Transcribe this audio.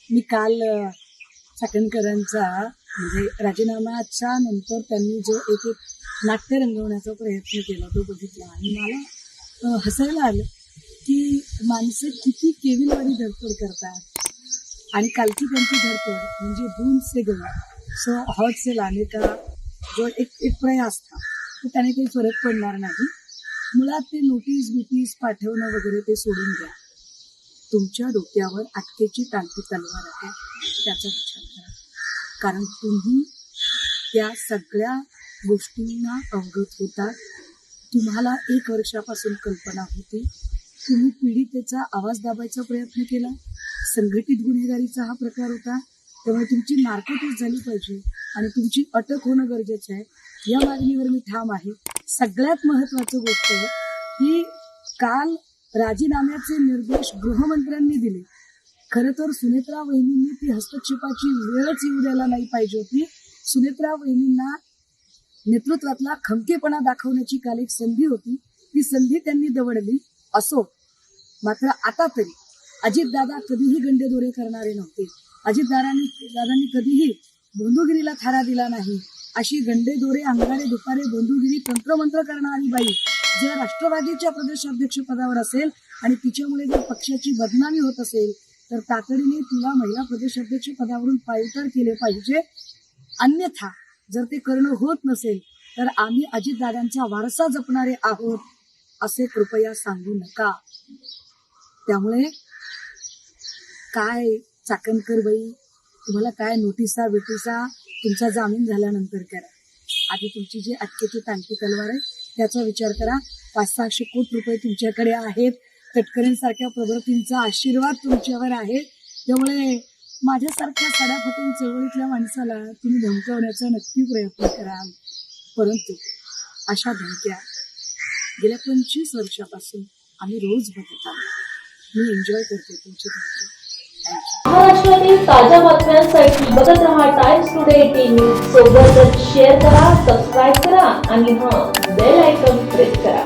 मी काल चाकणकरांचा म्हणजे राजीनाम्याच्या नंतर त्यांनी जो एक नाट्य रंगवण्याचा प्रयत्न केला तो बघितला आणि मला हसायला आलं की माणसं किती केविलवारी धडपड करतात आणि कालची त्यांची धडपड म्हणजे बूंद से गई सो हौद से लाने का जो एक प्रयास था तो त्याने काही फरक पडणार नाही. मुळात ते नोटीस पाठवणं वगैरे ते सोडून द्या. तुमच्या डोक्यावर अटकेची टांगती तलवार आहे त्याचा विचार करा, कारण तुम्ही त्या सगळ्या गोष्टींना अवगत होता. तुम्हाला 1 वर्षापासून कल्पना होती. तुम्ही पीडितेचा आवाज दाबायचा प्रयत्न केला. संघटित गुन्हेगारीचा हा प्रकार होता. त्यामुळे तुमची नार्कोटिक्स झाली पाहिजे आणि तुमची अटक होणं गरजेचं आहे. या मागणीवर मी ठाम आहे. सगळ्यात महत्त्वाची गोष्ट ही काल राजीनाम्याचे निर्देश गृहमंत्र्यांनी दिले. खरं तर सुनेत्रा वहिनींनी ती हस्तक्षेपाची वेळच येऊ द्यायला नाही पाहिजे होती. सुनेत्रा वहिनींना नेतृत्वातला खमकेपणा दाखवण्याची काल एक संधी होती. ती संधी त्यांनी दवडली. असो, मात्र आता तरी अजितदादा कधीही गंडेदोरे करणारे नव्हते. अजितदादांनी कधीही बंधुगिरीला थारा दिला नाही. अशी गंडेदोरे अंगारे दुपारे बंधुगिरी तंत्रमंत्र करणारी बाई जर राष्ट्रवादीच्या प्रदेशाध्यक्ष पदावर असेल आणि तिच्यामुळे जर पक्षाची बदनामी होत असेल तर तातडीने तिला महिला प्रदेशाध्यक्ष पदावरून पायउतार केले पाहिजे. अन्यथा जर ते करणं होत नसेल तर आम्ही अजितदादांचा वारसा जपणारे आहोत असे कृपया सांगू नका. त्यामुळे काय चाकणकर बाई, तुम्हाला काय नोटिसा तुमचा जामीन झाल्यानंतर करा. आधी तुमची जी अटकेची टांगती तलवार आहे त्याचा विचार करा. 500-600 कोटी रुपये तुमच्याकडे आहेत. तटकरेंसारख्या प्रवृत्तींचा आशीर्वाद तुमच्यावर आहे. त्यामुळे माझ्यासारख्या सडाफटीन चळवळीतल्या माणसाला तुम्ही धमकवण्याचा नक्की प्रयत्न कराल. परंतु अशा धमक्या गेल्या 25 वर्षापासून आम्ही रोज बघत आहोत. मी एन्जॉय करते तुमची धमकी. महाराष्ट्रातील ताज्या बातम्यांसाठी बघत रहा टाइम्स टुडे 18 न्यूज. सोबतच शेअर करा, सबस्क्राईब करा आणि बेल आयकॉन प्रेस करा.